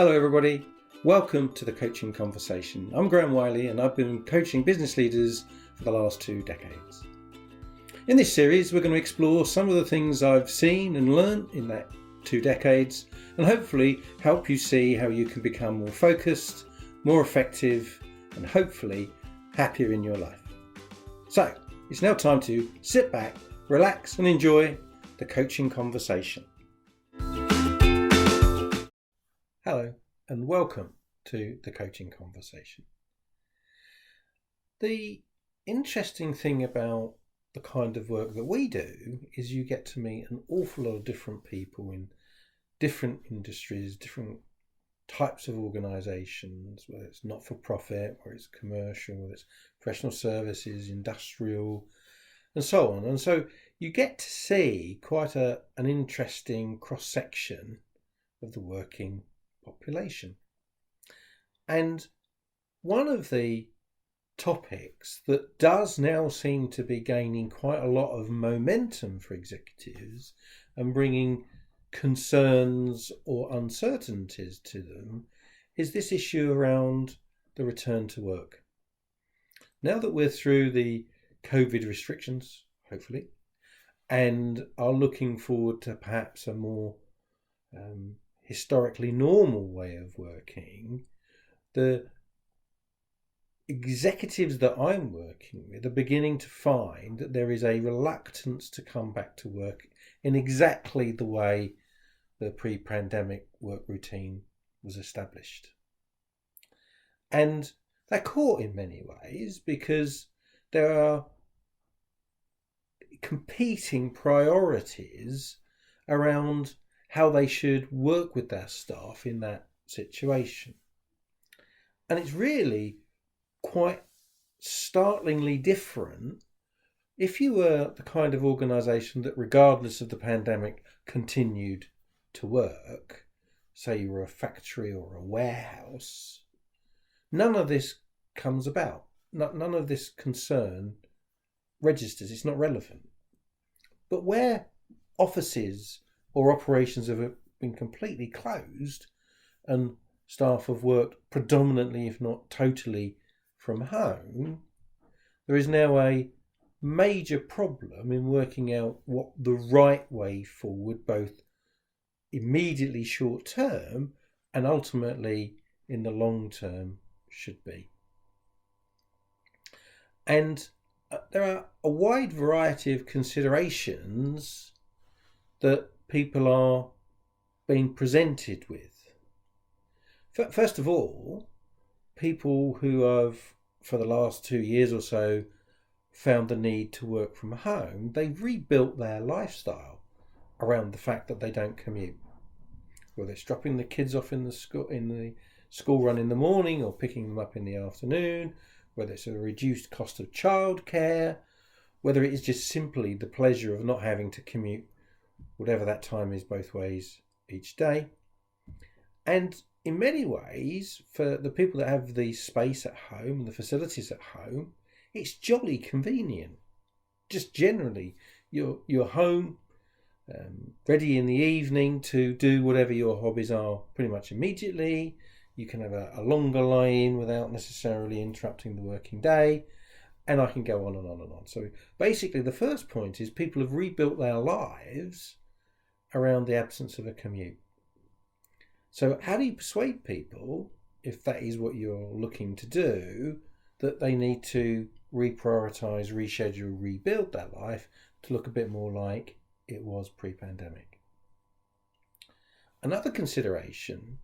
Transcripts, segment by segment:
Hello everybody, welcome to the Coaching Conversation. I'm Graham Wiley and I've been coaching business leaders for the last 2 decades. In this series we're going to explore some of the things I've seen and learned in that 2 decades and hopefully help you see how you can become more focused, more effective and hopefully happier in your life. So it's now time to sit back, relax and enjoy the Coaching Conversation. Hello and welcome to the Coaching Conversation. The interesting thing about the kind of work that we do is you get to meet an awful lot of different people in different industries, different types of organisations, whether it's not-for-profit, whether it's commercial, whether it's professional services, industrial, and so on. And so you get to see quite an interesting cross-section of the working population. And one of the topics that does now seem to be gaining quite a lot of momentum for executives and bringing concerns or uncertainties to them is this issue around the return to work. Now that we're through the COVID restrictions, hopefully, and are looking forward to perhaps a more historically normal way of working, the executives that I'm working with are beginning to find that there is a reluctance to come back to work in exactly the way the pre-pandemic work routine was established. And they're caught in many ways because there are competing priorities around how they should work with their staff in that situation. And it's really quite startlingly different if you were the kind of organisation that, regardless of the pandemic, continued to work, say you were a factory or a warehouse. None of this comes about. None of this concern registers. It's not relevant. But where offices or operations have been completely closed and staff have worked predominantly, if not totally, from home, there is now a major problem in working out what the right way forward, both immediately short term and ultimately in the long term, should be. And there are a wide variety of considerations that people are being presented with. First of all, people who have, for the last 2 years or so, found the need to work from home, they've rebuilt their lifestyle around the fact that they don't commute. Whether it's dropping the kids off in the school run in the morning or picking them up in the afternoon, whether it's a reduced cost of childcare, whether it is just simply the pleasure of not having to commute whatever that time is both ways each day. And in many ways, for the people that have the space at home and the facilities at home, it's jolly convenient. Just generally, you're home, ready in the evening to do whatever your hobbies are pretty much immediately. You can have a longer lie-in without necessarily interrupting the working day. And I can go on and on and on. So basically, the first point is people have rebuilt their lives around the absence of a commute. So how do you persuade people, if that is what you're looking to do, that they need to reprioritise, reschedule, rebuild their life to look a bit more like it was pre-pandemic? Another consideration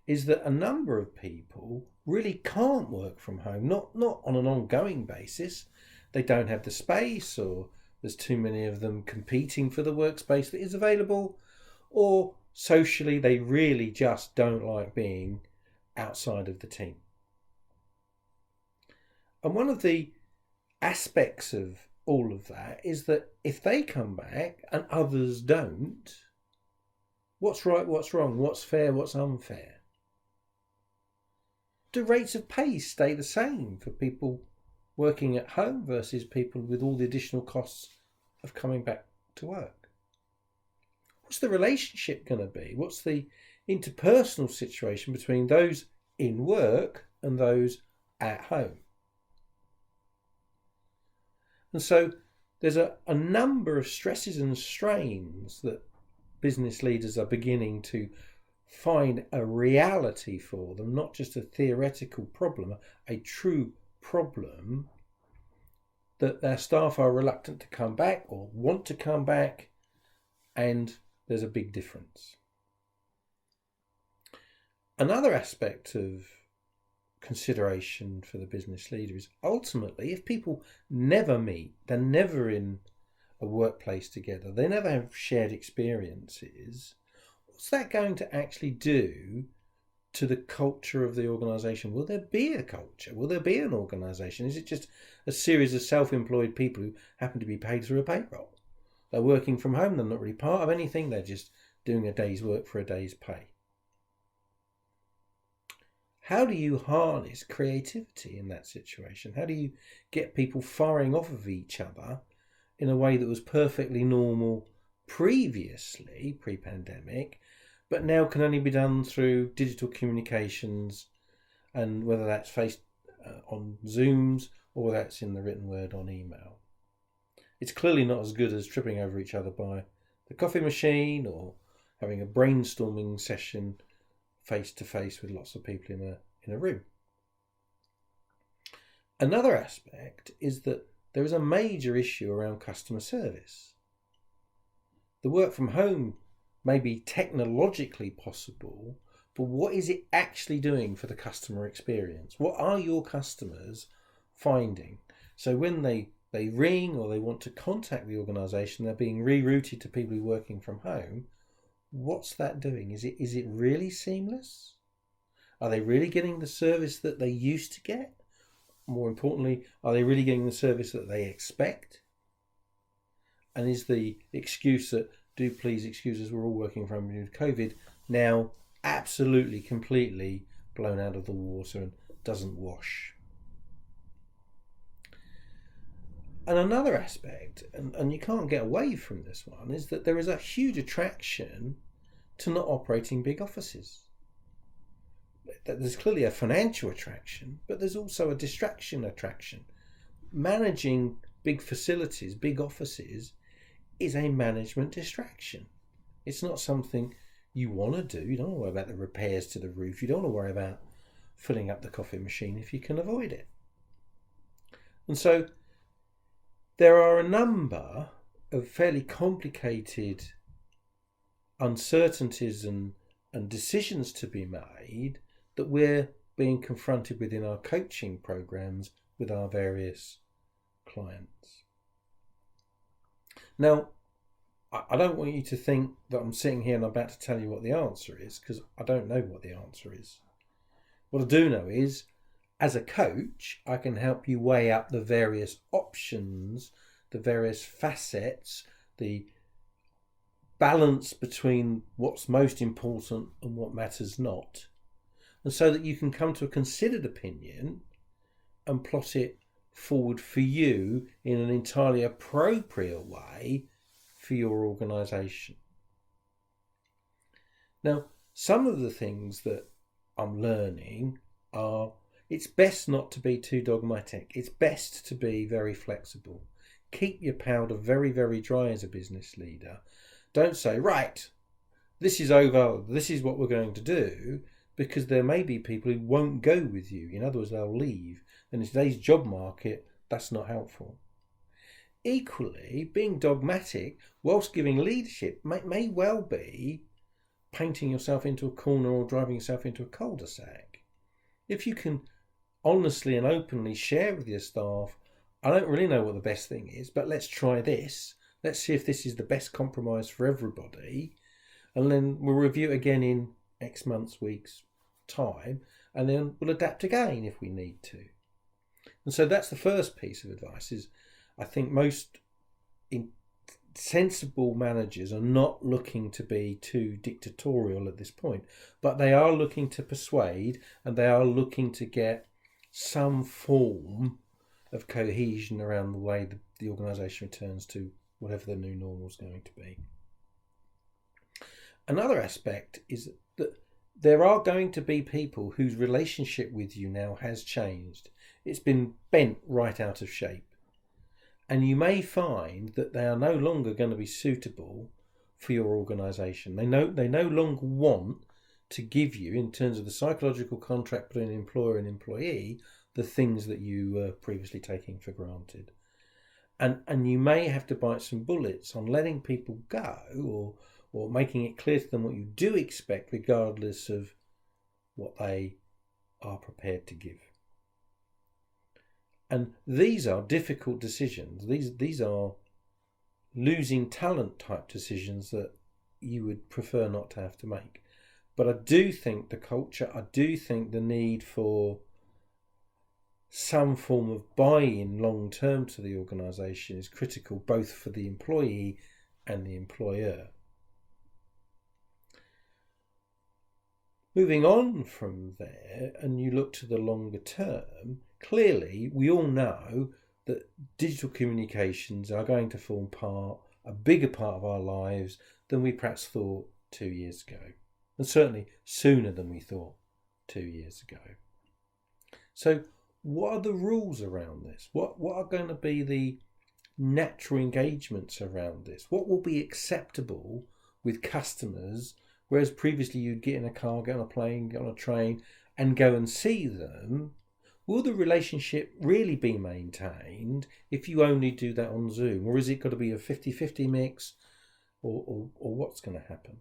is that a number of people really can't work from home, not on an ongoing basis. They don't have the space, or there's too many of them competing for the workspace that is available, or socially they really just don't like being outside of the team. And one of the aspects of all of that is that if they come back and others don't, what's right, what's wrong, what's fair, what's unfair? Do rates of pay stay the same for people working at home versus people with all the additional costs of coming back to work? what's the relationship going to be? What's the interpersonal situation between those in work and those at home? And so there's a number of stresses and strains that business leaders are beginning to find a reality for them, not just a theoretical problem, a true problem, that their staff are reluctant to come back or want to come back, and there's a big difference. Another aspect of consideration for the business leader is ultimately, if people never meet, they're never in a workplace together, they never have shared experiences, what's that going to actually do to the culture of the organisation? Will there be a culture? Will there be an organisation? Is it just a series of self-employed people who happen to be paid through a payroll? They're working from home, they're not really part of anything, they're just doing a day's work for a day's pay. How do you harness creativity in that situation? How do you get people firing off of each other in a way that was perfectly normal previously, pre-pandemic, but now can only be done through digital communications, and whether that's faced on Zooms or whether that's in the written word on email? It's clearly not as good as tripping over each other by the coffee machine or having a brainstorming session face to face with lots of people in a room. Another aspect is that there is a major issue around customer service. The work from home may be technologically possible, but what is it actually doing for the customer experience? What are your customers finding? So when they ring or they want to contact the organisation, they're being rerouted to people who are working from home. What's that doing? Is it really seamless? Are they really getting the service that they used to get? More importantly, are they really getting the service that they expect? And is the excuse that, do please excuse us, we're all working from home with COVID, now absolutely, completely blown out of the water and doesn't wash? And another aspect, and you can't get away from this one, is that there is a huge attraction to not operating big offices. There's clearly a financial attraction, but there's also a distraction attraction. Managing big facilities, big offices, is a management distraction. It's not something you want to do. You don't want to worry about the repairs to the roof. You don't want to worry about filling up the coffee machine if you can avoid it. And so there are a number of fairly complicated uncertainties and decisions to be made that we're being confronted with in our coaching programs with our various clients. Now, I don't want you to think that I'm sitting here and I'm about to tell you what the answer is, because I don't know what the answer is. What I do know is, as a coach, I can help you weigh up the various options, the various facets, the balance between what's most important and what matters not, and so that you can come to a considered opinion and plot it forward for you in an entirely appropriate way for your organisation. Now, some of the things that I'm learning are, it's best not to be too dogmatic. It's best to be very flexible. Keep your powder very, very dry as a business leader. Don't say, right, this is over, this is what we're going to do, because there may be people who won't go with you. In other words, they'll leave. And in today's job market, that's not helpful. Equally, being dogmatic whilst giving leadership may well be painting yourself into a corner or driving yourself into a cul-de-sac. If you can honestly and openly share with your staff, I don't really know what the best thing is, but let's try this. Let's see if this is the best compromise for everybody. And then we'll review it again in X months, weeks time, and then we'll adapt again if we need to. And so that's the first piece of advice, is I think most sensible managers are not looking to be too dictatorial at this point, but they are looking to persuade, and they are looking to get some form of cohesion around the way the organisation returns to whatever the new normal is going to be. Another aspect is that there are going to be people whose relationship with you now has changed. It's been bent right out of shape. And you may find that they are no longer going to be suitable for your organisation. They no longer want to give you, in terms of the psychological contract between employer and employee, the things that you were previously taking for granted. And you may have to bite some bullets on letting people go, or making it clear to them what you do expect, regardless of what they are prepared to give. And these are difficult decisions. These are losing talent type decisions that you would prefer not to have to make. But I do think the culture, I do think the need for some form of buy-in long term to the organisation is critical, both for the employee and the employer. Moving on from there, and you look to the longer term, clearly we all know that digital communications are going to form a bigger part of our lives than we perhaps thought 2 years ago, and certainly sooner than we thought 2 years ago. So what are the rules around this? What are going to be the natural engagements around this? What will be acceptable with customers, whereas previously you'd get in a car, get on a plane, get on a train and go and see them? Will the relationship really be maintained if you only do that on Zoom? Or is it got to be a 50-50 mix? Or what's going to happen?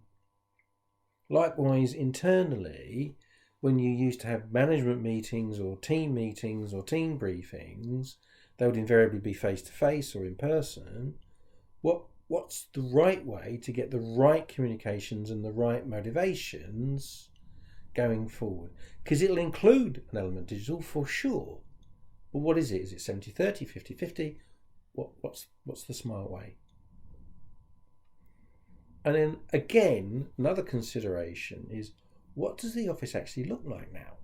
Likewise, internally, when you used to have management meetings or team briefings, they would invariably be face-to-face or in person. What's the right way to get the right communications and the right motivations going forward? Because it'll include an element digital for sure. But what is it? Is it 70-30, 50-50? What's the smart way? And then again, another consideration is, what does the office actually look like now?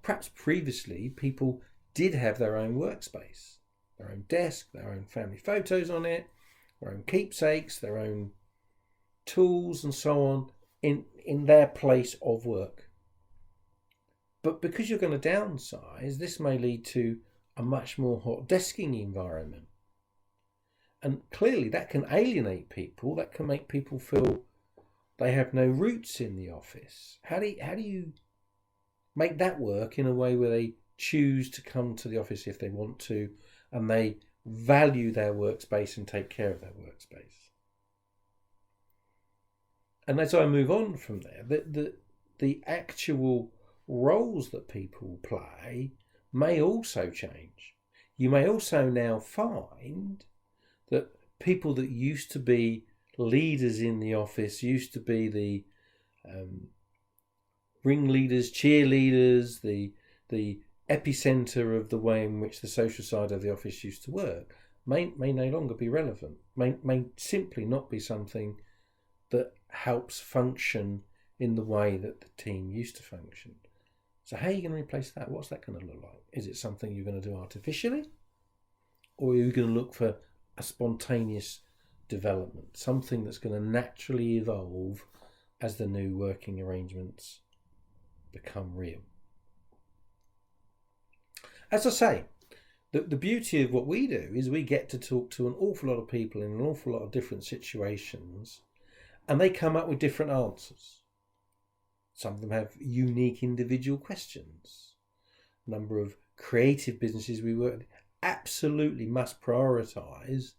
Perhaps previously people did have their own workspace, their own desk, their own family photos on it, their own keepsakes, their own tools and so on in their place of work. But because you're going to downsize, this may lead to a much more hot desking environment. And clearly that can alienate people, that can make people feel they have no roots in the office. How do you make that work in a way where they choose to come to the office if they want to, and they value their workspace and take care of their workspace? And as I move on from there, the actual roles that people play may also change. You may also now find that people that used to be leaders in the office, used to be the ringleaders, cheerleaders, the epicenter of the way in which the social side of the office used to work, may no longer be relevant, may simply not be something that helps function in the way that the team used to function. So how are you going to replace that? What's that going to look like? Is it something you're going to do artificially? Or are you going to look for a spontaneous development, something that's going to naturally evolve as the new working arrangements become real? As I say, the beauty of what we do is we get to talk to an awful lot of people in an awful lot of different situations, and they come up with different answers. Some of them have unique individual questions. A number of creative businesses we work with absolutely must prioritise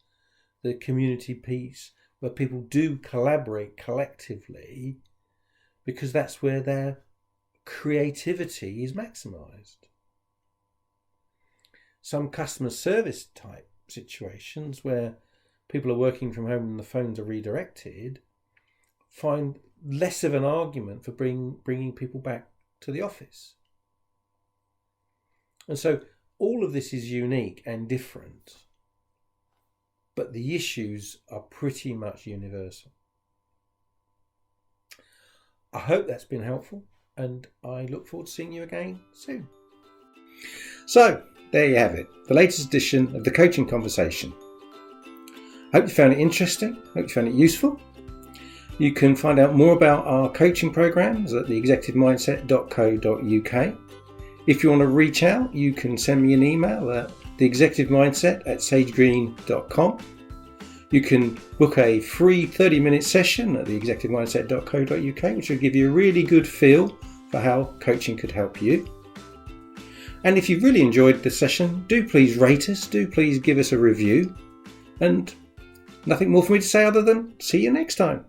the community piece where people do collaborate collectively, because that's where their creativity is maximised. Some customer service type situations where people are working from home and the phones are redirected find less of an argument for bringing people back to the office. And so all of this is unique and different, but the issues are pretty much universal. I hope that's been helpful, and I look forward to seeing you again soon. So, there you have it, the latest edition of the Coaching Conversation. Hope you found it interesting, hope you found it useful. You can find out more about our coaching programs at theexecutivemindset.co.uk. If you want to reach out, you can send me an email at theexecutivemindset@sagegreen.com. You can book a free 30-minute session at theexecutivemindset.co.uk, which will give you a really good feel for how coaching could help you. And if you've really enjoyed the session, do please rate us, do please give us a review. And nothing more for me to say other than see you next time.